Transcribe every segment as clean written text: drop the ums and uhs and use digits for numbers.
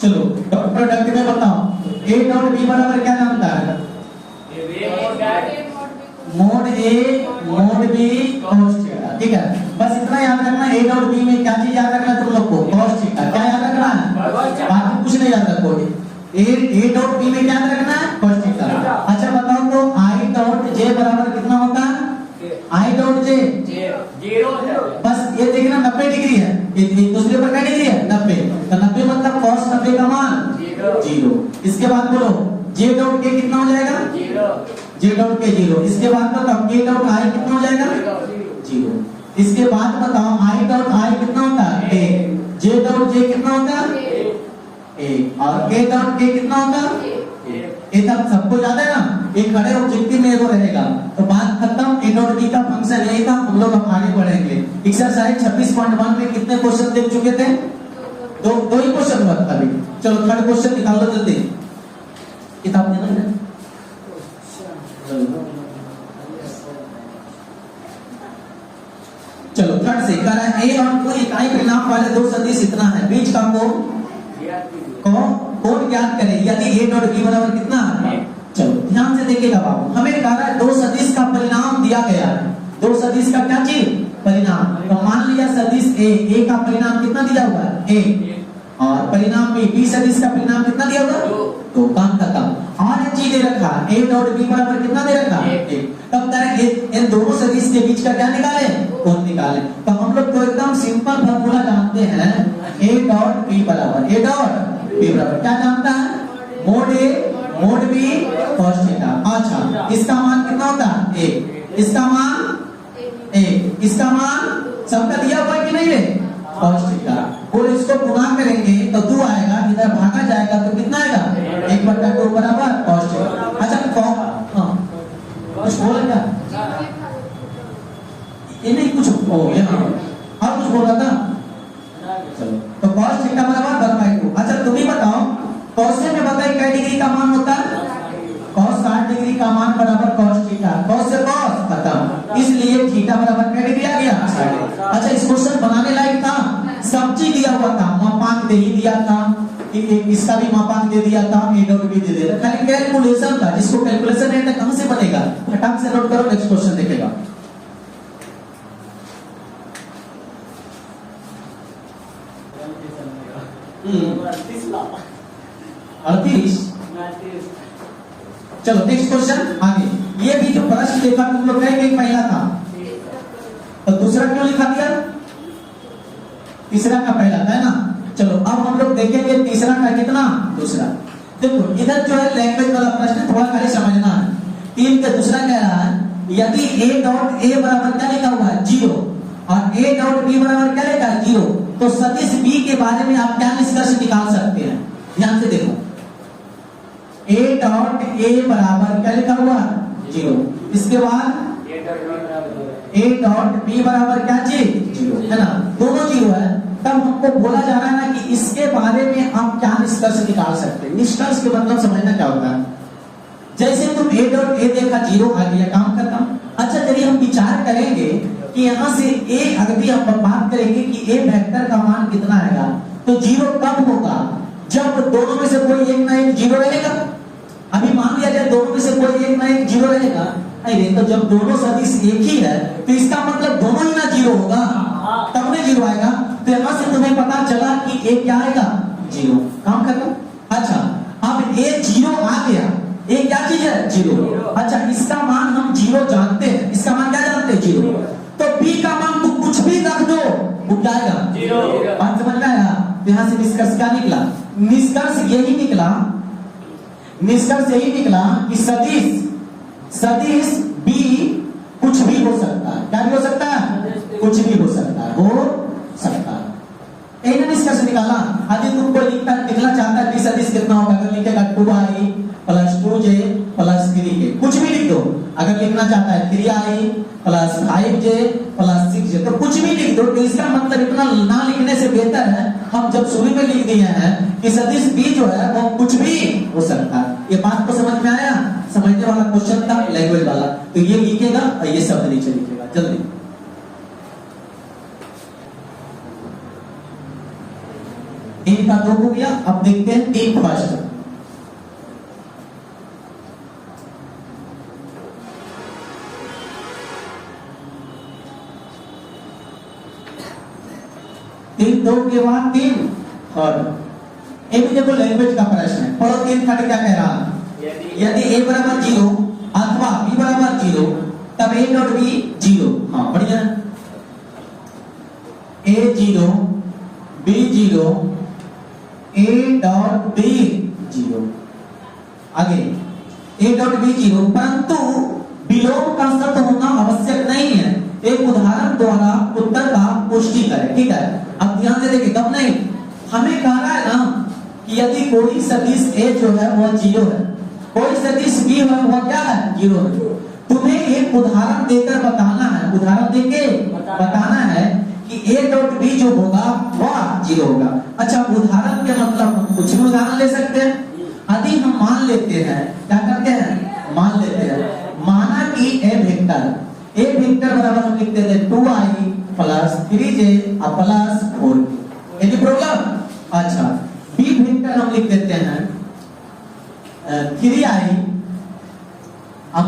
चलो dot product में बताओ a डॉट b बराबर क्या जानता है? Mode a mode b cos theta. ठीक है, बस इतना याद रखना a डॉट b में क्या चीज याद रखना तुम लोग को? cos theta. क्या याद रखना है? बाकी कुछ नहीं याद रखोगे। a डॉट b में क्या याद रखना है? cos theta. अच्छा बताओ तो i डॉट j बराबर कितना होता है? i डॉट j 0 है। बस ये देखना 90 डिग्री है, ये दूसरे पर क्या डिग्री है? 90। तो 90 मतलब cos 90 का मान 0। इसके बाद बोलो j डॉट k कितना हो जाएगा? 0। j dot k 0। इसके बाद बताओ k डॉट i कितना हो जाएगा? 0। इसके बाद बताओ i डॉट i कितना होता है? 1। j डॉट j कितना होता है? 1। और k डॉट k कितना होता है? ये तब सबको याद है ना? एक खड़े ऑब्जेक्टिव में एगो रहेगा। तो बात खत्म। a डॉट b का फंक्शन यही था। हम लोग अब आगे बढ़ेंगे। एक्सरसाइज 26.1 में कितने क्वेश्चन देख चुके थे? दो ही क्वेश्चन हुआ था अभी। चलो थर्ड क्वेश्चन निकालो जल्दी। किताब देना है। चलो थर्ड से कह रहा है a और कोई इकाई परिणाम वाले दो सदिश इतना है, बीच का कोण ज्ञात करें यदि a डॉट b बराबर कितना है? चलो ध्यान से देखिएगा बाबू, हमें कह रहा है दो सदिश का परिणाम दिया गया है। दो सदिश का क्या चीज? परिणाम। तो मान लिया सदिश a का परिणाम कितना दिया हुआ है? a। और परिणाम b सदिश का परिणाम कितना दिया हुआ है? 2। काम खत्म। और एक चीज दे रखा है a डॉट b बराबर कितना दे रखा है? 1। तब तरह इन दोनों सदिश के बीच का क्या निकाले? कोण निकाले। तो हम लोग तो एकदम सिंपल फार्मूला जानते हैं, a डॉट b बराबर क्या जानता है? Mode a mode b cos theta. अच्छा इसका मान कितना होता है? 1। इसका मान 1। इसका मान सबका दिया हुआ है कि नहीं रे? cos theta. और इसको गुणा करेंगे तो 2 आएगा, इधर भागा जाएगा तो कितना आएगा? 1/2 बराबर cos थीटा। अच्छा कुछ बोल क्या? ये नहीं कुछ यहाँ और कुछ बोल रहा था। चलो तो cos थीटा बराबर 1/2। अच्छा तुम ही बताओ cos में बताइए क्या डिग्री का मान होता है? cos 60 डिग्री का मान बराबर cos थीटा। cos से cos खत्म, इसलिए थीटा बराबर क्या डिग्री आ गया? 60। अच्छा इस क्वेश्चन बनाने लायक था, सब चीज दिया हुआ था, मापांक दे ही दिया था, इसका भी मापांक दे दिया था, a डॉट b दे दिया था, खाली कैलकुलेशन था। जिसको कैलकुलेशन नहीं आता कहां से बनेगा? फटाक से नोट करो, नेक्स्ट क्वेश्चन देखेगा। चलो नेक्स्ट क्वेश्चन आगे। ये भी जो प्रश्न देखा तुम लोग कहेंगे पहला था तो दूसरा क्यों लिखा दिया? तीसरा का पहला था, है ना? चलो अब हम लोग देखेंगे तीसरा का कितना? दूसरा। देखो इधर जो है लैंग्वेज वाला प्रश्न थोड़ा खाली समझना है। 3 का दूसरा कह रहा है यदि a डॉट a बराबर क्या लिखा हुआ है? 0 और a डॉट b बराबर क्या लिखा है? 0। तो सदिश b के बारे में आप क्या निष्कर्ष निकाल सकते हैं? ध्यान से देखो, a डॉट a बराबर क्या लिखा हुआ है? 0। इसके बाद a डॉट b बराबर क्या चीज? 0, है ना? दोनों 0 है। तब हमको बोला जा रहा है ना कि इसके बारे में हम क्या निष्कर्ष निकाल सकते हैं। निष्कर्ष के मतलब समझना क्या होता है? जैसे तुम a डॉट a देखा 0 आ गया, काम खत्म। अच्छा चलिए हम विचार करेंगे कि यहाँ से a अगर भी हम बात करेंगे कि a वेक्टर का मान कितना आएगा, तो 0 कब होगा? जब दोनों में से कोई एक ना एक 0 रहेगा। अभी मान लिया जाए दोनों में से कोई एक ना एक 0 रहेगा, अरे तो जब दोनों सदिश एक ही है तो इसका मतलब दोनों ही ना 0 होगा, तब में 0 आएगा। तो यहाँ से तुम्हें पता चला कि a क्या आएगा? 0। काम खत्म। अच्छा अब a 0 आ गया, a क्या चीज है? 0। अच्छा इसका मान हम 0 जानते हैं, इसका मान क्या जानते हैं? 0। तो b का मान तू कुछ भी रख दो वो क्या आएगा? 0। बात समझ में आया? यहाँ से निष्कर्ष क्या निकला? निष्कर्ष यही निकला कि सदिश b कुछ भी हो सकता है। क्या भी हो सकता है? कुछ भी हो सकता है। यही ना निष्कर्ष निकाला। यदि तुमको लिखना चाहता है b सदिश कितना होगा, अगर लिखेगा 2i plus 2j plus 3k, कुछ भी लिख दो। अगर लिखना चाहता है 3i plus 5j plus 6j, तो कुछ भी लिख दो। तो इसका मतलब इतना ना लिखने से बेहतर है हम जब शुरू में लिख दिए हैं कि सदिश b जो है वो कुछ भी हो सकता है। ये बात को समझ में आया? समझने वाला क्वेश्चन था, लैंग्वेज वाला। तो ये लिखेगा और ये शब्द नीचे लिखेगा जल्दी। a 3 का 2 हो गया। अब देखते हैं 3 फर्स्ट। तीन 2 के बाद 3 थर्ड। ये भी देखो लैंग्वेज का प्रश्न है। पढ़ो 3 खंड क्या कह रहा है, यदि a बराबर 0 अथवा b बराबर 0 तब a डॉट b 0। हाँ बढ़िया। a 0 b 0 a dot b 0। आगे a डॉट b 0 परंतु विलोम का सत्य होना आवश्यक नहीं है। एक उदाहरण द्वारा उत्तर का पुष्टि करें। ठीक है, अब ध्यान से देखिए। कब नहीं, हमें कह रहा है ना कि यदि कोई सदिश a जो है वह 0 है, कोई सदिश b है वह क्या है 0 है। तुम्हें एक उदाहरण देकर बताना है, उदाहरण देके बताना है कि a डॉट b जो होगा वह 0 होगा। अच्छा, उदाहरण के मतलब हम कुछ भी उदाहरण ले सकते हैं। यदि हम मान लेते हैं, क्या करते हैं, मान लेते हैं, माना कि a वेक्टर बराबर हम लिखते थे 2i plus 3j plus 4। Any problem? अच्छा, b वेक्टर हम लिख देते हैं 3i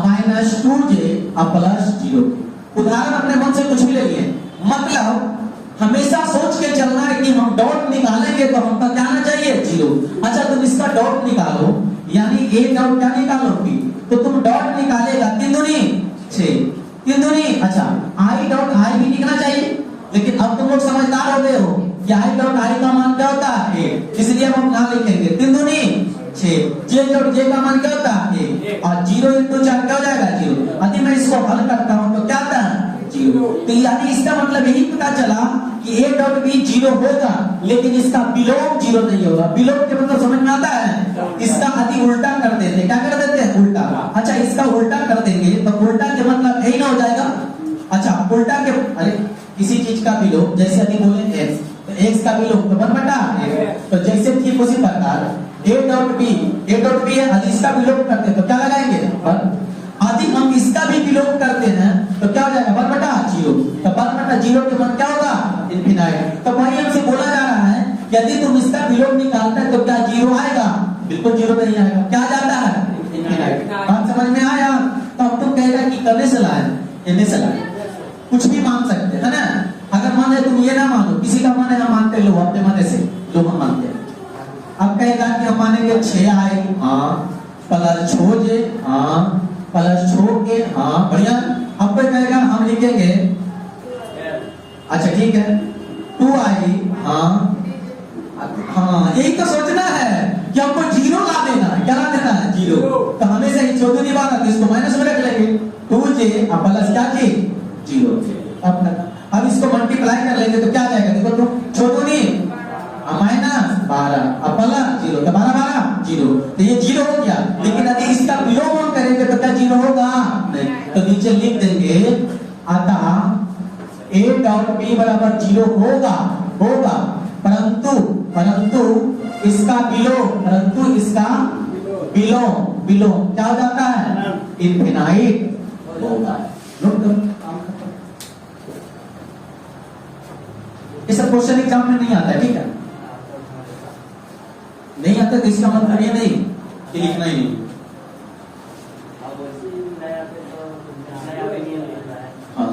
माइनस 2j प्लस 0। उदाहरण अपने मन से कुछ भी ले लिए, मतलब हमेशा सोच के चलना है कि हम डॉट निकालेंगे तो हमका क्या आना चाहिए 0। अच्छा, तुम इसका डॉट निकालो, यानी a डॉट क्या निकालोगी, तो तुम डॉट निकालेगा 3 दूनी 6, 3 दूनी। अच्छा, i डॉट i भी लिखना चाहिए, लेकिन अब तुम लोग समझदार हो गए हो कि i डॉट i का मान क्या होता है 1, इसलिए हम ना लिखेंगे 3 दूनी 6। j डॉट j का मान क्या होता है 1, और 0 into 4 क्या हो जाएगा 0। यदि मैं इसको हल करता हूं तो क्या आता है 0। तो यानी इसका मतलब यही पता चला कि a डॉट b 0 होगा, लेकिन इसका विलोम 0 नहीं होगा। विलोम के मतलब समझ में आता है, इसका यदि उल्टा कर देते, क्या कर देते हैं उल्टा। अच्छा, इसका उल्टा कर देंगे तो उल्टा के मतलब यही ना हो जाएगा। अच्छा, उल्टा के, अरे किसी चीज का विलोम, जैसे यदि बोले x, तो x का विलोम तो 1/x, तो जैसे ठीक उसी प्रकार a डॉट b है, यदि इसका विलोम करते तो क्या लगाएंगे 1। यदि हम इसका भी विलोम करते हैं तो क्या हो जाएगा 1/0। तो 1/0 के मान क्या होगा इनफिनाइट। तो वही हमसे बोला जा रहा है, यदि तुम इसका विलोम निकालते हैं तो क्या 0 आएगा, बिल्कुल 0 नहीं आएगा, क्या जाता है इनफिनाइट। बात समझ में आया? तो अब तुम कहेगा कि करने से लाए इन्हें से लाए, कुछ भी मान सकते है ना। अगर मान ले तुम ये ना मानो, किसी का मन है हम मानते लो, अपने मन से लो हम मानते हैं। अब कहेगा कि हम मानेंगे 6i हाँ प्लस 6j हाँ प्लस 6k हाँ बढ़िया। अब कोई कहेगा हम लिखेंगे, अच्छा ठीक है 2i हाँ हाँ, यही तो सोचना है कि हमको 0 ला देना है। क्या ला देना है 0। तो हमेशा ही छोटी नहीं बात आती, इसको माइनस में रख लेंगे 2j प्लस क्या जी 0। अब इसको मल्टीप्लाई कर लेंगे तो क्या जाएगा, देखो तो छोटू नहीं माइनस 12 प्लस 0, तो 12 0, तो ये 0 हो गया। लेकिन यदि इसका विलोम हम करेंगे तो क्या 0 होगा नहीं। तो नीचे लिख देंगे अतः a डॉट b बराबर 0 होगा, परंतु इसका विलोम क्या हो जाता है इनफिनाइट होगा। ये सब क्वेश्चन एग्जाम में नहीं आता है, ठीक है, नहीं आता तो इसका मतलब ये नहीं कि लिखना ही नहीं। हाँ,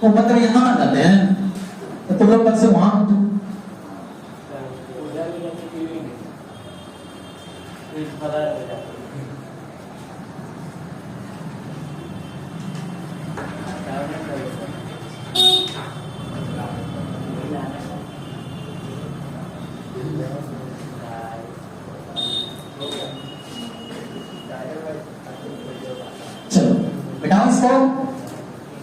तो मतलब यहाँ आ जाते हैं तो तुम लोग कल से वहां चलो बेटाओ इसको।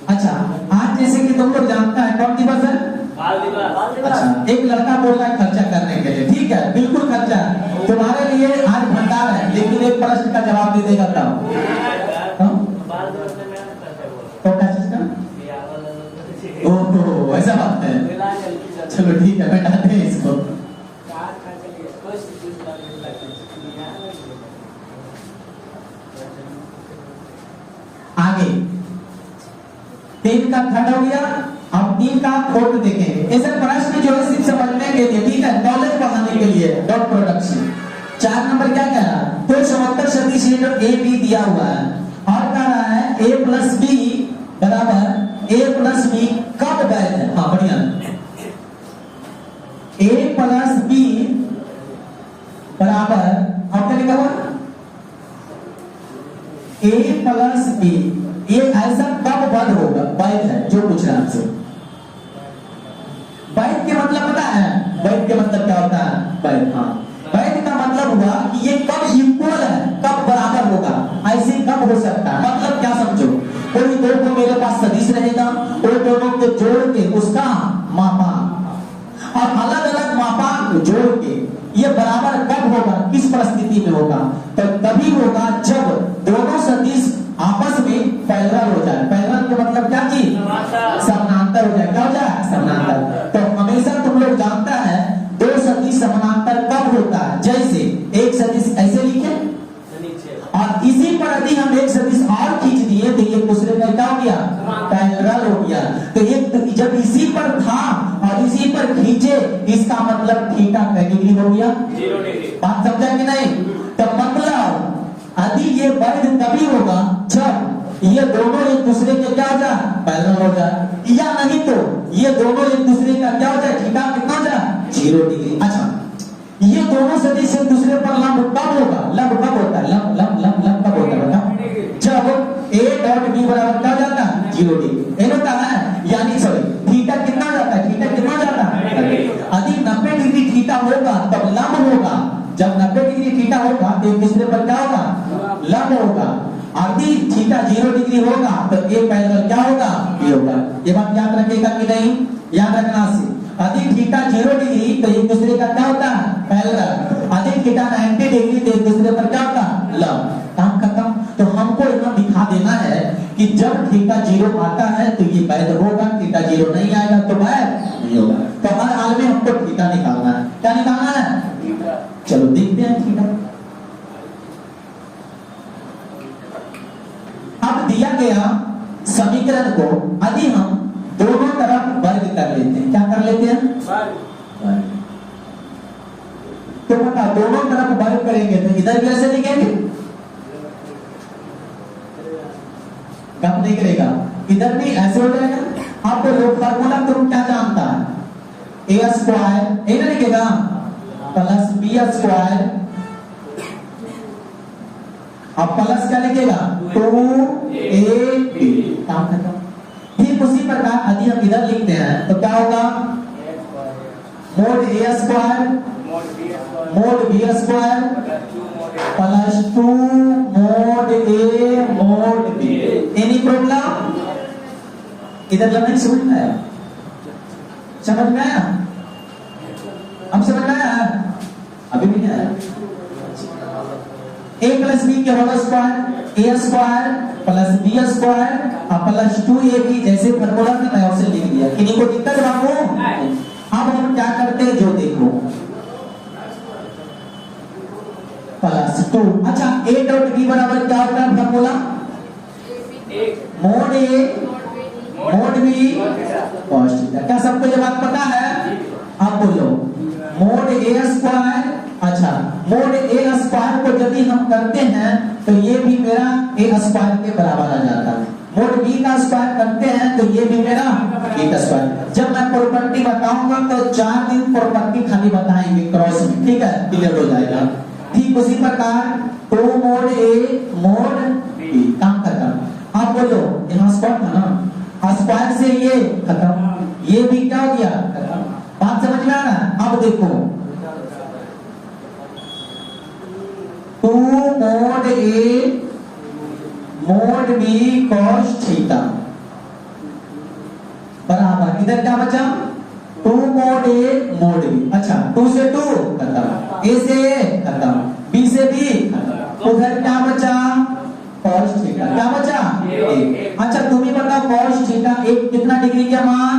अच्छा, आज जैसे कि तुम लोग जानता है कौन दिवस है बाल दिवस। अच्छा, एक लड़का बोल रहा है खर्चा करने के लिए, ठीक है बिल्कुल खर्चा तुम्हारे लिए आज भंडार है, लेकिन एक प्रश्न का जवाब दे देगा तब। तो क्या चीज का, ओहो ऐसा बात है, चलो ठीक है बैठाते हैं इसको। आगे का थर्ड हो गया। अब 3 का फोर्थ देखेंगे। ऐसे प्रश्न जो है सिर्फ समझने के लिए, ठीक है, नॉलेज बढ़ाने के लिए। डॉट प्रोडक्शन 4 नंबर क्या कह रहा है, तो समांतर सदिश ए बी दिया हुआ है और कह रहा है ए प्लस बी बराबर ए प्लस बी कब वैध है। हाँ बढ़िया, ए प्लस बी बराबर, अब क्या लिखा हुआ, ए प्लस बी, ये ऐसा कब वैध होगा, वैध है जो पूछ रहा है आपसे। वैध के मतलब पता है, वैध के मतलब क्या होता है, वैध, हाँ वैध का मतलब हुआ कि ये कब इक्वल है, कब बराबर होगा, ऐसे कब हो सकता है। मतलब क्या समझो, कोई दो को मेरे पास सदिश रहेगा, वो दोनों को जोड़ के उसका मापा और अलग अलग मापा जोड़ के ये बराबर कब होगा, किस परिस्थिति में होगा, तो तभी होगा जब दोनों सदिश आपस में पैरेलल हो जाए। पैरेलल का मतलब क्या चीज, समानांतर हो जाए। क्या हो जाए, समानांतर। तो हमेशा तुम लोग जानता है दो सदिश समानांतर कब होता है, जैसे एक सदिश ऐसे लिखे और इसी पर यदि हम एक सदिश और खींच दिए तो ये दूसरे का क्या हो गया, पैरेलल हो गया। तो एक जब इसी पर था और इसी पर खींचे, इसका मतलब थीटा का डिग्री हो गया 0 डिग्री। बात समझा कि नहीं। तो मतलब यदि ये वैध तभी होगा जब ये दोनों एक दूसरे के क्या हो जाए, पैरेलल हो जाए, या नहीं तो ये दोनों एक दूसरे का क्या हो जाए, थीटा कितना हो जाए, 0 डिग्री। अच्छा, ये दोनों सदिश एक दूसरे पर लंब कब होगा, लंब कब होता है, लंब लंब लंब लंब कब होता है बताओ, जब a डॉट b बराबर क्या हो जाता है, 0 डिग्री। ये होता है, यानी सॉरी थीटा कितना हो जाता है, थीटा कितना हो जाता है, यदि 90 डिग्री थीटा होगा तब लंब होगा। जब 90 डिग्री थीटा होगा तो एक दूसरे पर क्या होगा, लंब होगा। यदि थीटा 0 डिग्री होगा तो a पैरेलल क्या होगा, b होगा। ये बात याद रखेगा कि नहीं, याद रखना से। यदि थीटा 0 डिग्री तो एक दूसरे का क्या होता है, पैरेलल। यदि थीटा 90 डिग्री तो एक दूसरे पर क्या होता है, लंब। काम खत्म। तो हमको यहाँ दिखा देना है कि जब थीटा 0 आता है तो ये वैध होगा, थीटा 0 नहीं आएगा तो वैध नहीं होगा। तो हर हाल में हमको थीटा निकालना है। क्या निकालना है, चलो देखते हैं थीटा। अब दिया गया समीकरण को यदि हम दोनों तरफ वर्ग कर लेते हैं, क्या कर लेते हैं, वर्ग। तो बता, दोनों तरफ वर्ग करेंगे तो इधर कैसे लिखेंगे, कब नहीं करेगा, इधर भी ऐसे हो जाएगा। आपको लोग फार्मूला तुम क्या जानता है, ए स्क्वायर, ए ना लिखेगा, प्लस बी स्क्वायर, अब प्लस क्या लिखेगा, 2ab। काम खत्म। ठीक उसी प्रकार यदि हम इधर लिखते हैं तो क्या होगा, mod A square mod B square plus 2 mod A mod B. Any problem, इधर लर्निंग समझ में आया, समझ में आया, अब समझ में आया, अभी भी नहीं आया। a प्लस बी के whole square, A square plus B square plus 2ab, जैसे फॉर्मूला में मैं उसे लिख दिया। किन्हीं को दिक्कत बाबू। अब हम क्या करते हैं, जो देखो प्लस 2। अच्छा, a डॉट b बराबर क्या होता है formula, mode a mode b cos theta. क्या सबको ये बात पता है, अब बोलो मोड a स्क्वायर। अच्छा, मोड ए स्क्वायर को यदि हम करते हैं तो ये भी मेरा ए स्क्वायर के बराबर आ जाता है। मोड बी का स्क्वायर करते हैं तो ये भी मेरा बी का स्क्वायर। जब मैं प्रॉपर्टी बताऊंगा तो 4 दिन प्रॉपर्टी खाली बताएंगे क्रॉस में, ठीक है, क्लियर हो जाएगा। ठीक उसी प्रकार 2 मोड ए मोड बी, काम खत्म। आप बोलो यहाँ स्क्वायर था ना, स्क्वायर से ये खत्म, ये भी क्या हो गया, खत्म। बात समझ में आ रहा है। अब देखो 2 mod A mod B cos theta बराबर, इधर क्या बचा, 2 मोड ए मोड बी। अच्छा, 2 से 2 खत्म, ए से ए खत्म, बी से बी खत्म, उधर क्या बचा, cos थीटा। क्या बचा, ए। अच्छा, तुम ही बताओ cos थीटा एक कितना डिग्री का मान,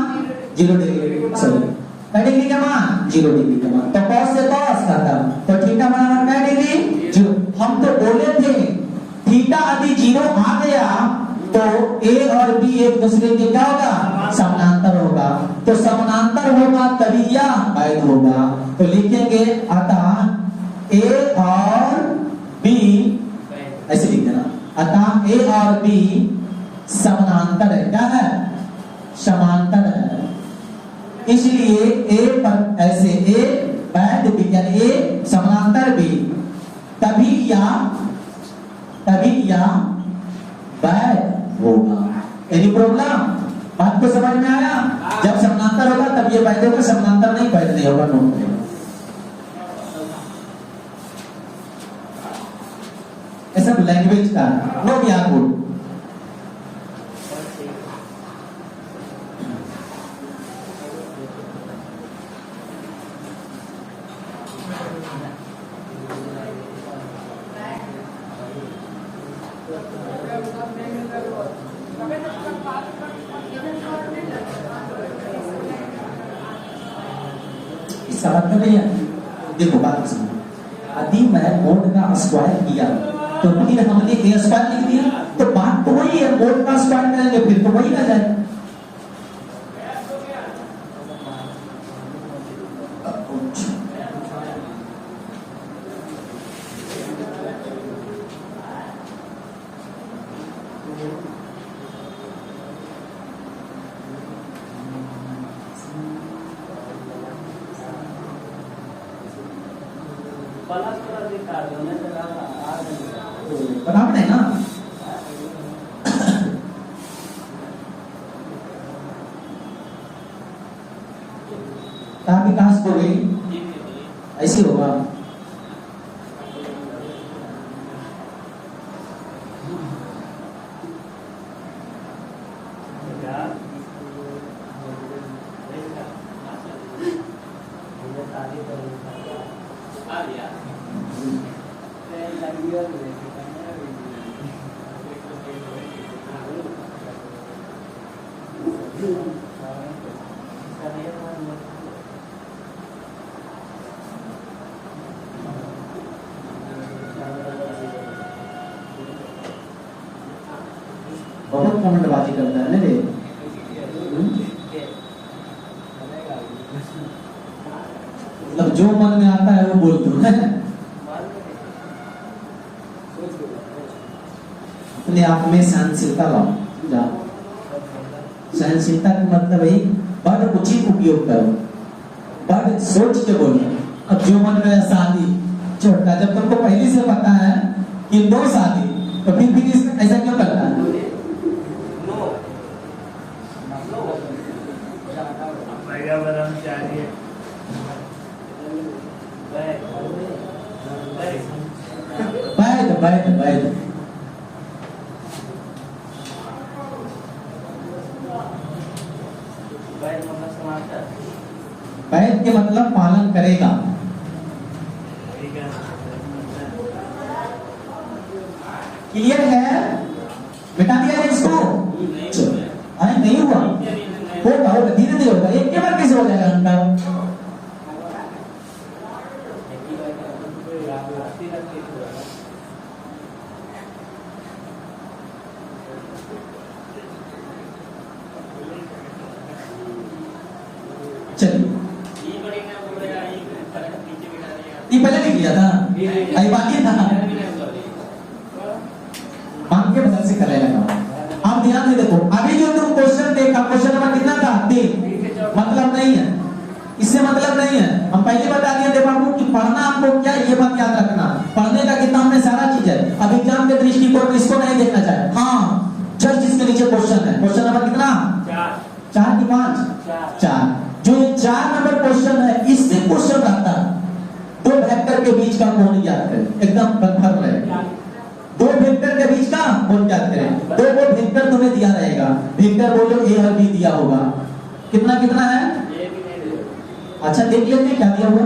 0 डिग्री, सॉरी क्या डिग्री का मान, 0 डिग्री का मान। तो cos से cos खत्म, तो थीटा बराबर क्या डिग्री, 0। हम तो बोले थे थीटा यदि 0 आ गया तो ए और बी एक दूसरे के क्या होगा, समानांतर होगा। तो समानांतर होगा तभी या वैध होगा। तो लिखेंगे अतः ए और बी, ऐसे लिख देना, अतः ए और बी समानांतर है। क्या है, समांतर है। इसलिए ए पर ऐसे ए वैध बी यानी ए समानांतर बी तभी या वैध होगा। एनी प्रॉब्लम, बात को समझ में आया? जब समानांतर होगा तब ये वैध होगा, समानांतर नहीं वैध नहीं होगा। नोट करें, ये सब लैंग्वेज का नो बिहार बोर्ड। इसका मतलब नहीं है, देखो बात को समझो। यदि मैं मोड का स्क्वायर किया तो फिर हमने ए स्क्वायर लिख दिया, तो बात तो वही है, मोड का स्क्वायर करेंगे फिर तो वही आ जाए। बराबर है ना? कहाँ विकास हो गई, ऐसे होगा। बहुत कमेंटबाजी करता है ना रे। मतलब जो मन में आता है वो बोल दो है, अपने आप में सहनशीलता लाओ। जाओ, सहनशीलता का मतलब है बड़ उचित उपयोग करो, बड़ सोच के बोलो। अब जो मन में शादी छोटा, जब तुमको पहले से पता है कि दो शादी, तो फिर ऐसा क्यों करता है? वैध वैध के मतलब पालन करेगा। क्लियर है? मिटा दिया है इसको? अरे नहीं हुआ, होगा धीरे धीरे होगा। एक के बाद कैसे हो जाएगा अंदर? चलिए, ये पहले लिख लिया था, आई बाकी था मान के बदल से करे लगा। आप ध्यान से देखो, अभी जो तुम क्वेश्चन देखा, क्वेश्चन नंबर कितना था? 3। मतलब नहीं है, इससे मतलब नहीं है। हम पहले बता दिए थे बाबू कि पढ़ना आपको क्या, ये बात याद रखना। पढ़ने का किताब में सारा चीज है। अब एग्जाम के दृष्टिकोण में इसको नहीं देखना चाहिए। हाँ, जस्ट इसके नीचे क्वेश्चन है। क्वेश्चन नंबर कितना? 4 की 5? 4। जो ये 4 नंबर क्वेश्चन है, इससे क्वेश्चन आता है दो वेक्टर के बीच का कोण ज्ञात करें। एकदम कंफर्म रहे, दो वेक्टर के बीच का कोण ज्ञात करें। दो वो वेक्टर तुम्हें दिया रहेगा, वेक्टर बोलो ए और बी दिया होगा। कितना कितना है? अच्छा देख लेते क्या दिया हुआ।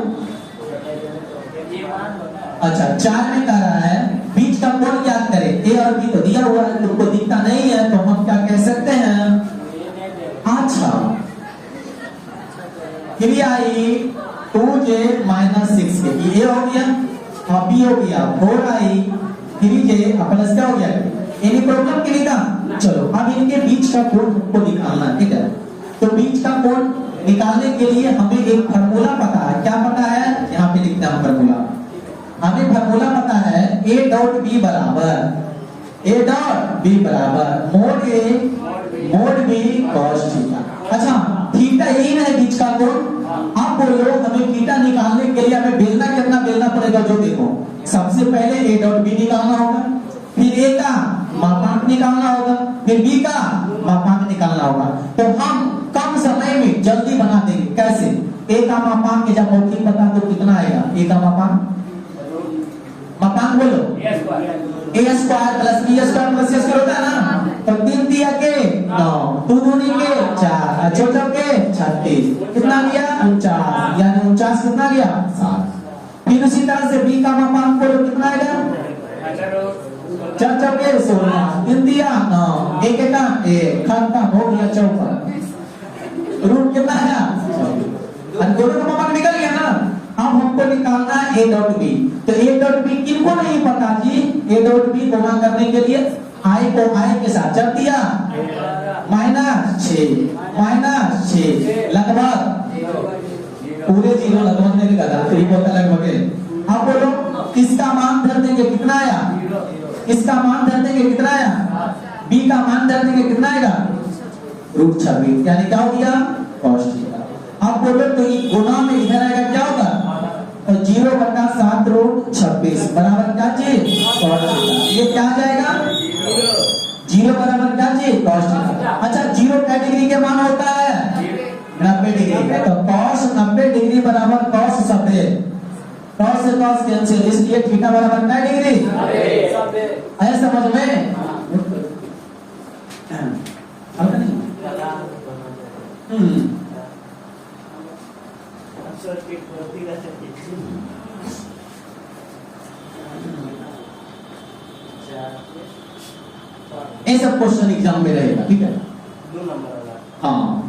अच्छा 4 में कह रहा है बीच का कोण ज्ञात करें। ए और बी तो दिया हुआ है, तुमको दिखता नहीं है, तो हम क्या कह सकते हैं? अच्छा, फिर आई 2j - 6k, ये हो गया, और बी हो गया 4i 3j प्लस क्या हो गया एनी प्रॉब्लम की नहीं था? चलो अब इनके बीच का कोण हमको निकालना है, ठीक है? तो बीच का कोण निकालने के लिए हमें एक फार्मूला पता है। क्या पता है? यहाँ पे लिखते हैं फार्मूला। हमें फार्मूला पता है A डॉट B बराबर मोड B cos थीटा। अच्छा, थीटा यही ना है बीच का कोण। आप बोलो हमें थीटा निकालने के लिए हमें बेलना कितना बेलना पड़ेगा? जो देखो, सबसे पहले A डॉट B निकालना होगा, फिर A का मापांक निकालना होगा, फिर B का मापांक निकालना होगा। तो हम कम समय में जल्दी बना देंगे। कैसे? A का मापांक जब मौखिक बता तो कितना आएगा? A का मापांक बोलो, A square plus B square plus C square होता है ना? तो 3 दिया के 9, 2 दूनी के 4, चौथा के 36, कितना गया? 49, यानी 49 कितना गया? 7। फिर उसी तरह से B का मापांक बोलो, कितना आएगा? 4 चौके 16, 3 दिया 9, 1 का 1, खत्म हो गया 54। रूट कितना है? दोनों का मापांक निकल गया ना? अब हमको निकालना है A डॉट B। तो A डॉट B किनको नहीं पता जी? A डॉट B गुणा करने के लिए I को I के साथ जब दिया -6 लगभग पूरे 0 लगभग नहीं लिखा, 3 होता लगभग। अब बोलो इसका मान धर देंगे, कितना आया? इसका मान धर देंगे, कितना आया? B का मान धर देंगे, कितना आएगा? √26, यानी क्या हो गया? cos theta. अब बोलो तो ये गुणा में इधर आएगा, क्या होगा? तो 0/7 √26 बराबर क्या चीज? cos theta. ये क्या आ जाएगा? 0 बराबर क्या चीज? cos theta. अच्छा, 0 कैटेगरी के मान होता है 90 डिग्री। तो cos 90 डिग्री बराबर cos 90। cos से cos कैंसिल, इसलिए थीटा बराबर क्या डिग्री? 90। आया समझ में? आता नहीं? ये सब क्वेश्चन एग्जाम में रहेगा, ठीक है? 2 नंबर वाला। हाँ,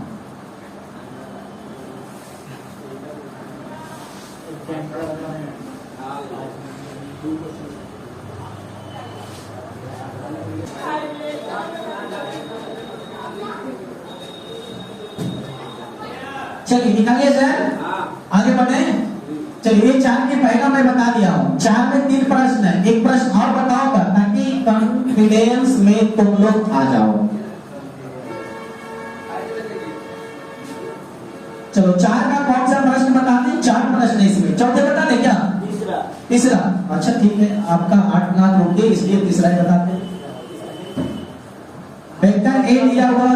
चलिए निकालिए सर, आगे बढ़े। चलिए 4 के पहला मैं बता दिया हूं। 4 में 3 प्रश्न है, एक प्रश्न और बताओगा ताकि कॉन्फिडेंस में तुम लोग आ जाओ। चलो 4 का कौन सा प्रश्न बता दें? 4 प्रश्न है इसमें, चौथे बता दें क्या? तीसरा। अच्छा ठीक है, आपका 8 लाख रुक गए इसलिए तीसरा ही बताते हैं। वेक्टर ए दिया हुआ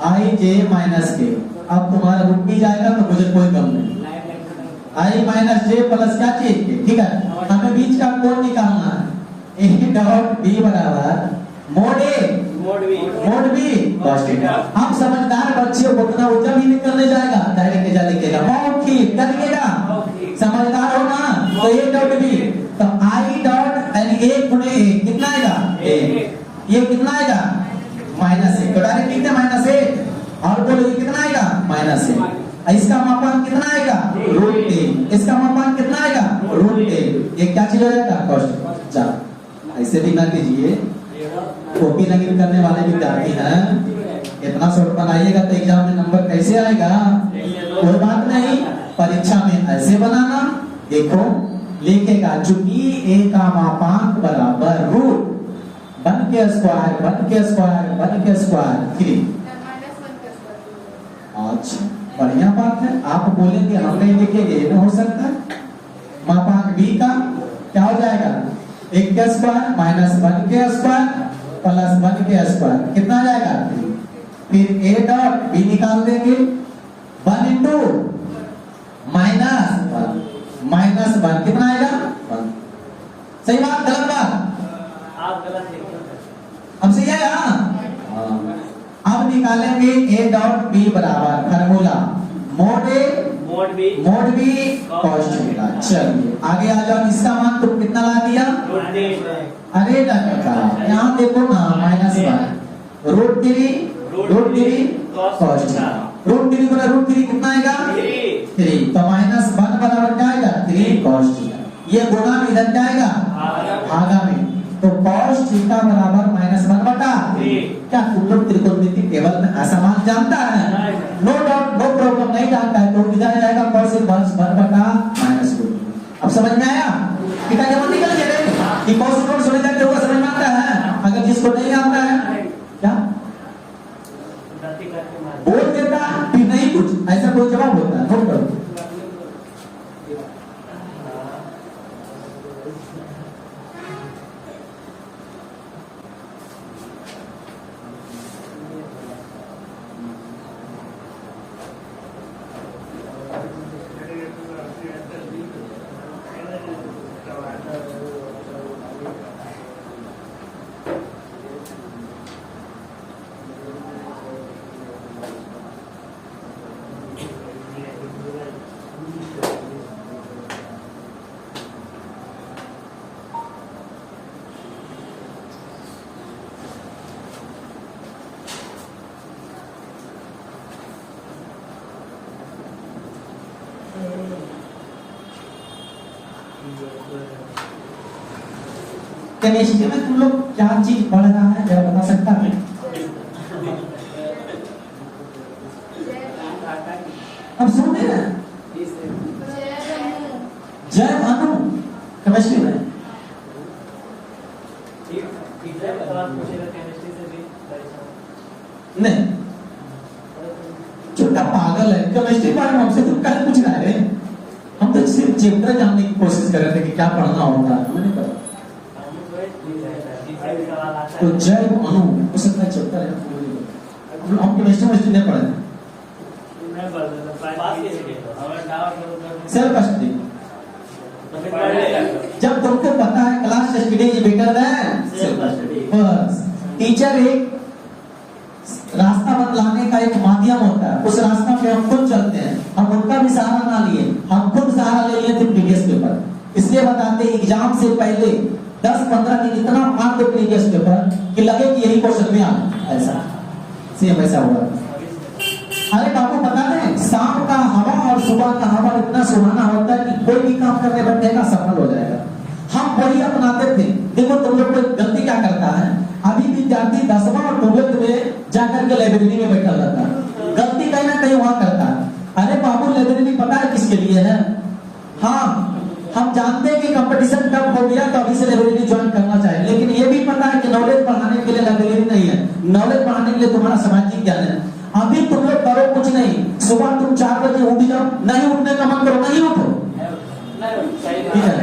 I j माइनस के। अब तुम्हारा रुक भी जाएगा तो मुझे कोई गम नहीं। I माइनस जे प्लस क्या चीज के, ठीक है? हमें बीच का कोण निकालना है। A डॉट B बराबर मोड B cos थीटा। हम समझदार बच्चे हो, उतना उतना भी निकलने जाएगा, डायरेक्ट जा लिखेगा बहुत ठीक कर लिखेगा। समझदार हो ना? तो A डॉट B, तो I डॉट यानी 1 गुणे 1 कितना आएगा? 1। ये कितना आएगा? -1। तो डायरेक्ट लिखते -1 और बोलो ये कितना आएगा? -1। इसका मापांक कितना आएगा? √3। इसका मापांक कितना आएगा? √3। ये क्या चीज हो जाएगा? cos theta. ऐसे भी ना कीजिए, कॉपी नकल करने वाले विद्यार्थी हैं, इतना शॉर्ट बनाइएगा तो एग्जाम में नंबर कैसे आएगा? कोई बात नहीं, परीक्षा में ऐसे बनाना। देखो लिखेगा चूंकि A का मापांक बराबर √ 1 के स्क्वायर 3। अच्छा बढ़िया बात है, आप बोलेंगे हम नहीं लिखेंगे, ये हो सकता है। मापांक B का क्या हो जाएगा? 1 के स्क्वायर माइनस 1 के स्क्वायर प्लस 1 के स्क्वायर, कितना आ जाएगा? फिर A डॉट B निकाल देंगे, 1 इंटू -1 कितना आएगा? 1। सही बात गलत बात? आप गलत लिख रहे हैं। अब सही है? अब निकालेंगे A डॉट B बराबर formula mode B cos theta. चलिए आगे आ जाओ, इसका मान तुम कितना ला दिया? अरे लड़का यहाँ देखो ना, -1 √3 cos थीटा। √3 गुना √3 कितना आएगा? 3। तो -1 बराबर क्या आएगा? 3 cos थीटा। ये गुणा में इधर क्या आएगा? भागा में। तो cos cos थीटा बराबर -1/3। क्या तुम लोग त्रिकोणमिति टेबल में असमान जानता है? नो डाउट, नो प्रॉब्लम, नहीं जानता है तो इधर जाएगा cos इनवर्स 1/-2। अब समझ में आया? कितना जमा निकल गया रे कि cos इनवर्स होने तक होगा, समझ में आता है? अगर जिसको नहीं आता है क्या बोल देता फिर नहीं कुछ ऐसा कोई जवाब होता है? नोट करो। केमिस्ट्री में तुम लोग क्या चीज पढ़ रहा है जरा बता सकता है? अब सुन रहे हैं जैव अणु केमिस्ट्री में नहीं, छोटा पागल है केमिस्ट्री बारे में हमसे तो कल पूछ रहा है। हम तो सिर्फ चैप्टर जानने की कोशिश कर रहे थे कि क्या पढ़ना होगा, मैंने कहा तो जैव अणु हो सकता है चैप्टर है। हम केमिस्ट्री में नहीं पढ़े सेल्फ स्टडी। जब तुमको पता है class study is better than self study. बस टीचर एक रास्ता बतलाने का एक माध्यम होता है, उस रास्ता पे हम खुद चलते हैं। हम उनका भी सहारा ना लिए, हम खुद सहारा ले लिए थे प्रीवियस पेपर। इसलिए बताते एग्जाम से पहले 10-15 दिन इतना मार दो प्रीवियस पेपर कि लगे कि यही क्वेश्चन में आना, ऐसा सेम ऐसा हुआ। अरे बाबू बता दें, शाम का हवा और सुबह का हवा इतना सुहाना होता है कि कोई भी काम करने बैठेगा सफल हो जाएगा। हम वही अपनाते थे। देखो तुम लोग कोई गलती क्या करता है, अभी विद्यार्थी 10वां और 12वीं में जाकर के लाइब्रेरी में बैठा रहता है, गलती कहीं ना कहीं वहां करता है। अरे बाबू लाइब्रेरी पता है किसके लिए है? हाँ, हम जानते हैं कि कंपटीशन कब हो गया तो अभी से लाइब्रेरी ज्वाइन करना चाहिए, लेकिन ये भी पता है कि नॉलेज बढ़ाने के लिए लाइब्रेरी नहीं है, नॉलेज बढ़ाने के लिए तुम्हारा सामाजिक ज्ञान है। अभी तुम लोग करो कुछ नहीं, सुबह तुम 4 बजे उठ जाओ, नहीं उठने का मन करो नहीं उठो, ठीक है?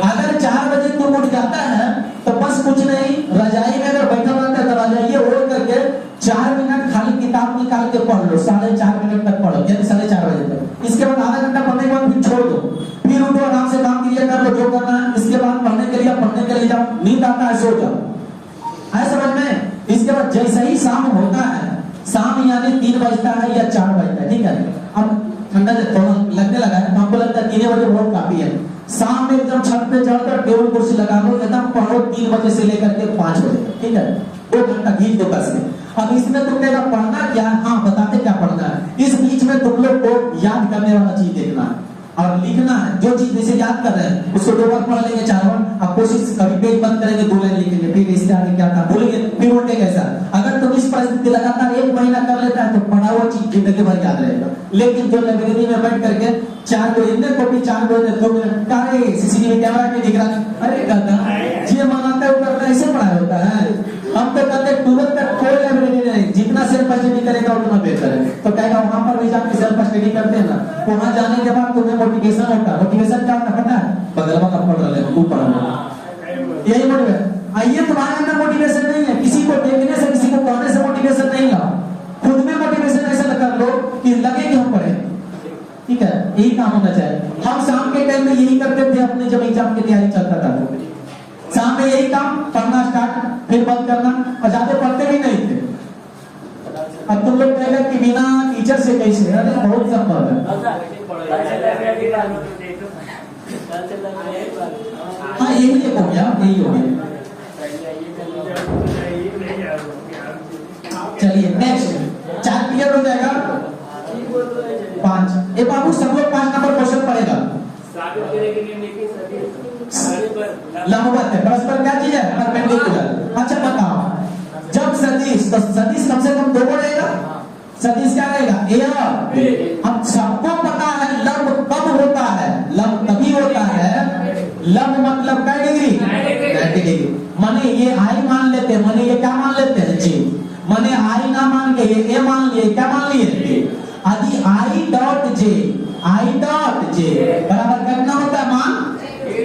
अगर 4 बजे तुम उठ जाता है तो बस कुछ नहीं, रजाई में अगर बैठा रहता है तो रजाई ओढ़ करके 4 मिनट खाली किताब निकाल के पढ़ लो, 4.5 मिनट तक पढ़ो, यानी 4:30 बजे तक। इसके बाद आधा घंटा पढ़ने के बाद फिर छोड़ दो, फिर उठो आराम से काम क्लियर कर लो जो करना है। इसके बाद पढ़ने के लिए जाओ, नींद आता है सो जाओ, है समझ में? इसके बाद जैसे ही शाम होता है, शाम यानी 3 बजता है या 4 बजता है, ठीक है? अब ठंडा थोड़ा लगने लगा है, हमको लगता है 3 बजे बहुत काफी है। शाम में एकदम छत पे चढ़कर टेबल कुर्सी लगा लो, एकदम पढ़ो 3 बजे से लेकर के 5 बजे तक, ठीक है? 2 घंटा खींच दो कस के। अब इसमें तुम कहेगा पढ़ना क्या? हाँ बताते क्या पढ़ना है। इस बीच में तुम लोग को याद करने वाला चीज देखना है और लिखना है। जो चीज जैसे याद कर रहे हैं उसको 2 बार पढ़ लेंगे, 4 बार। अब कोशिश कभी पेज बंद करेंगे, 2 लाइन लिखेंगे, फिर इससे आगे क्या था बोलेंगे, फिर उल्टे कैसा। अगर तुम इस परिस्थिति लगातार 1 महीना कर लेता है तो पढ़ा हुआ चीज जिंदगी भर याद रहेगा। लेकिन जो लाइब्रेरी में बैठ करके 4 को इतने कॉपी 4 को 2 मिनट का सीसीटीवी कैमरा के दिख रहा है, अरे गधा ये मनाता है ऊपर ऐसे पढ़ाया होता है। हम तो कहते 12 तक कोई लाइब्रेरी नहीं, जितना सेल्फ स्टडी करेगा उतना बेहतर है। तो कहेगा वहां पर भी जाके सेल्फ स्टडी करते हैं ना, वहां जाने के बाद तुम्हें मोटिवेशन होता है। मोटिवेशन क्या होता है पता है? बगलवा का पढ़ रहे हो, तू पढ़ रहा है, यही मोटिवेशन। आइए तुम्हारे अंदर मोटिवेशन नहीं है, किसी को देखने से किसी को पढ़ने से मोटिवेशन नहीं लाओ, खुद में मोटिवेशन ऐसा कर लो कि लगे कि हम पढ़े, ठीक है? यही काम होना चाहिए। हम शाम के टाइम में यही करते थे अपने जब एग्जाम की तैयारी चलता था, शाम में यही काम, पढ़ना स्टार्ट फिर बंद करना, और ज्यादा पढ़ते भी नहीं थे। अब तुम लोग कहेगा कि बिना टीचर से कैसे? अरे बहुत संभव है। हाँ यही एक हो गया, यही हो गया। चलिए नेक्स्ट 4 क्लियर हो जाएगा। 5 ए बाबू सब लोग 5 नंबर क्वेश्चन पढ़ेगा। लंबवत है, परस्पर क्या चीज है? परपेंडिकुलर। अच्छा बताओ, जब सदिश, तो सदिश कम से कम दो रहेगा। सदिश क्या रहेगा? ए और बी। हम सबको पता है लंब कब होता है, लंब तभी होता है, लंब मतलब क्या डिग्री? 90 डिग्री। माने ये आई मान लेते हैं, माने ये क्या मान लेते हैं जी, माने आई ना मान के ये ए मान लिए, क्या मान लिए? यदि I dot J, I dot J बराबर कितना होता है मान?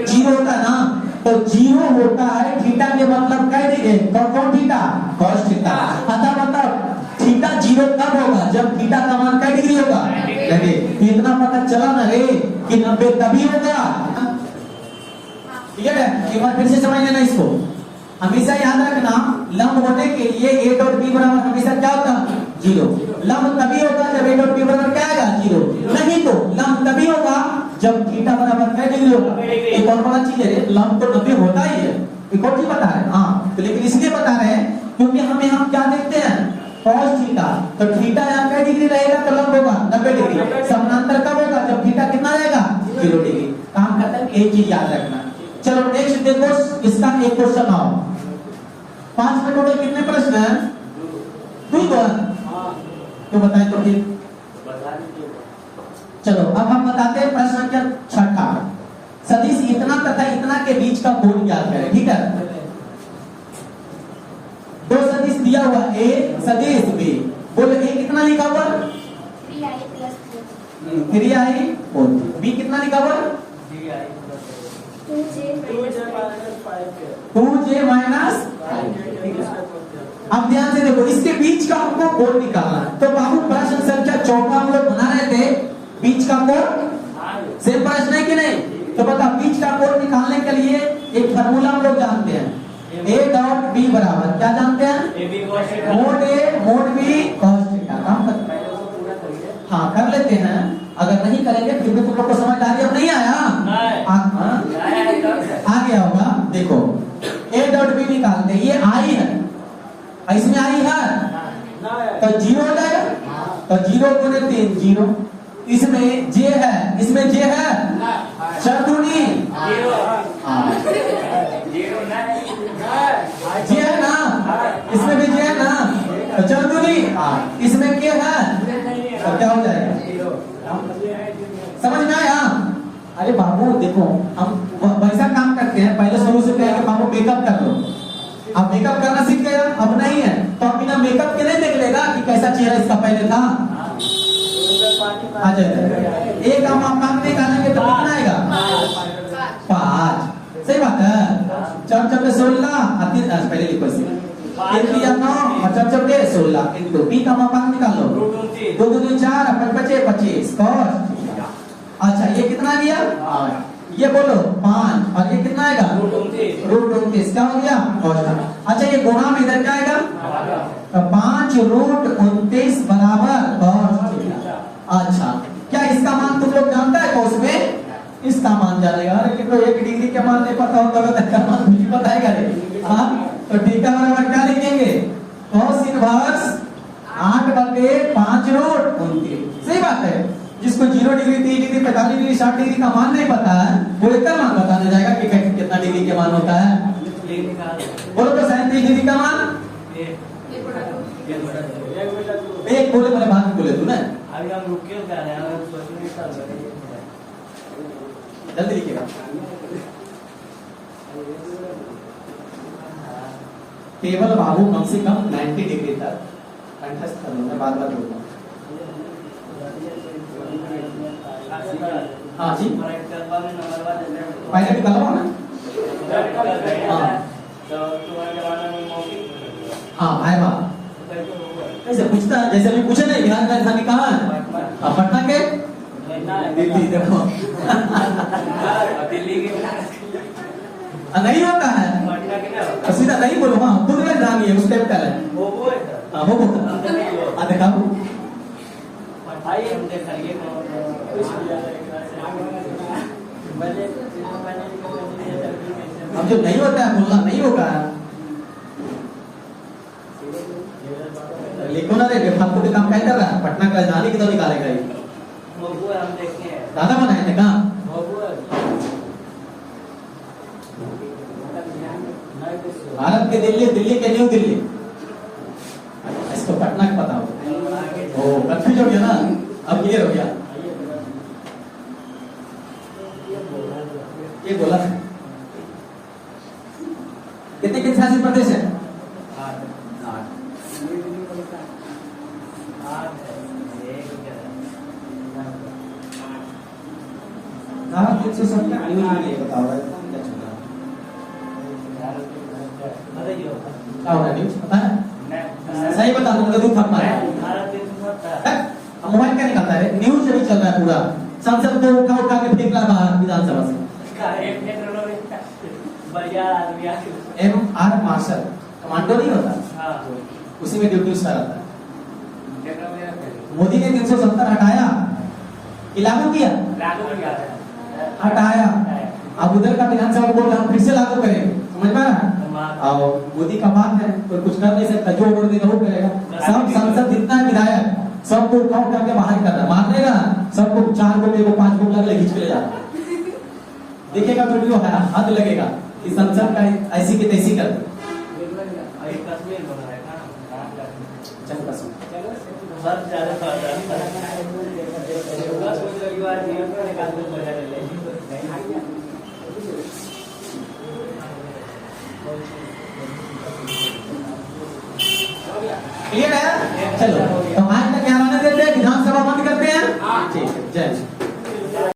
0 होता है ना, तो 0 होता है थीटा के मतलब क्या डिग्री? कौन थीटा? Cos theta. अतः मतलब थीटा 0 कब होगा? जब थीटा का मान क्या डिग्री होगा? 90। इतना पता चला ना रे कि 90 तभी होगा। ठीक है, एक बार फिर से समझ लेना इसको। हमेशा याद रखना लंब होने के लिए ए डॉट बी बराबर हमेशा क्या होता है? 0। लंब तभी होगा जब ए डॉट बी बराबर क्या आएगा? 0। नहीं तो लंब तभी होगा जब थीटा बराबर क्या डिग्री होगा? एक और बड़ा चीज है, लंब तो 90 होता ही है, एक और चीज बता रहे हैं। हाँ, तो लेकिन इसलिए बता रहे हैं क्योंकि हम क्या देखते हैं? cos theta. तो थीटा यहाँ क्या डिग्री रहेगा तो लंब होगा 90 डिग्री। समानांतर कब होगा? जब थीटा कितना रहेगा? 0 डिग्री। काम करते हैं, एक चीज याद रखना। चलो नेक्स्ट देखो, इसका एक क्वेश्चन आओ। 5 में टोटल कितने प्रश्न हैं? 2 तो बताएं तो फिर। चलो अब हम बताते हैं प्रश्न संख्या 6। सदिश इतना तथा इतना के बीच का कोण ज्ञात करें। ठीक है, दो सदिश दिया हुआ ए सदिश बी, बोलो ए कितना लिखा हुआ? 3i और बी कितना लिखा हुआ? 2j minus. अब ध्यान से देखो, इसके बीच का हमको कोण निकालना है। तो बाबू प्रश्न संख्या 4 हम लोग बना रहे थे, बीच का कोण सेम प्रश्न है कि नहीं? तो बता, बीच का कोण निकालने के लिए एक फार्मूला हम लोग जानते हैं, ए डॉट बी बराबर क्या जानते हैं? Mode A mod B cos theta. काम करते हैं, हाँ कर लेते हैं। अगर नहीं करेंगे फिर भी तुम लोग को समझ आ रही है? अब नहीं आया? आ गया होगा। देखो ए डॉट बी निकालते, ये आई है, इसमें आई है तो 0 हो जाएगा, तो 0 गुने 3 0। इसमें जे है, इसमें जे है चतुर्णी जे है ना, इसमें भी जे है ना, तो चतुर्णी इसमें के है तो क्या हो जाएगा? समझ में आया? अरे बाबू देखो, हम वैसा काम करते हैं, पहले शुरू से कहेंगे बाबू मेकअप कर लो। अब मेकअप करना सीख गया, अब नहीं है तो अब बिना मेकअप के नहीं देख लेगा कि कैसा चेहरा इसका पहले था। आ जाएगा, एक हम आप निकालेंगे तो कितना आएगा? 5। सही बात है। 4 4 16, पहले लिखो इसे 9 और 4 4 16 इनको बी का मापांक निकाल लो। 2 2 4 5 5 25 cos। अच्छा ये कितना गया? ये बोलो 5 और ये कितना आएगा? √29 क्या हो गया? अच्छा ये गुणा में इधर क्या आएगा? 5 √29 बराबर cos थीटा। अच्छा क्या इसका मान तुम लोग जानता है cos में? इसका मान जानेगा। अरे कितना 1 डिग्री के मान नहीं पता होता तो का मान नहीं बताएगा रे। हाँ तो थीटा बराबर क्या लिखेंगे? cos inverse 8/5 √29। सही बात है। जिसको 0 डिग्री 30 डिग्री 45 डिग्री 60 डिग्री का मान नहीं पता है वो इसका मान बताने जाएगा कि कितना डिग्री के मान होता है। बोलो तो 37 डिग्री का मान एक बोले, मैंने बात बोले तू ना, अभी हम रुके जा रहे हैं, हम सोचने का जल्दी लिखिएगा। केवल बाबू कम से कम 90 डिग्री तक कंठस्थ कर लो, मैं बार बार बोलूंगा। हाँ जी पहले भी करवाओ ना। हाँ आए बात कैसे पूछता है? जैसे अभी पूछे नहीं बिहार राजधानी कहाँ है? पटना के दिल्ली। देखो दिल्ली के नहीं होता है तो सीधा नहीं बोलो। हाँ खुद राजधानी है, उस टाइप का है वो देखा अब जो नहीं होता है बोलना नहीं होगा। लिखो ना रे, फालतू के काम क्या कर रहा है? पटना का राजधानी की तो निकालेगा ये। हम देखे हैं दादा बनाए थे कहाँ? भारत के दिल्ली, दिल्ली के न्यू दिल्ली। इसको पटना का पता हो। ओ कंफ्यूज हो गया ना, अब क्लियर हो गया। ये बोला था कितने केंद्र शासित प्रदेश है? 8। कहा 370 नहीं बताओ क्या चल रहा क्या हो रहा है? न्यूज पता है? सही बता दूंगा, दूध फट मारा मोबाइल क्या निकलता है? न्यूज अभी चल रहा है पूरा। संसद को उठा के फेंक रहा बाहर विधानसभा से। MR मार्शल कमांडो नहीं होता, उसी में ड्यूटी उसका रहता है। मोदी ने 370 हटाया कि लागू किया? हटाया। अब उधर का विधानसभा बोल रहा हम फिर से लागू करेंगे, समझ में आ? और मोदी का बात है, कोई कुछ कर नहीं सकता, जो ऑर्डर देगा वो करेगा। सब संसद जितना है विधायक सबको उठाओ करके बाहर कर रहा, मार देगा सबको, 4 को ले 5 को लग ले खींच के ले जाता। देखेगा वीडियो है, हाथ लगेगा कि संसद का ऐसी की तैसी कर दे। क्लियर है? चलो तो आज तक क्या आने देते हैं, विधानसभा बंद करते हैं। ठीक है, जय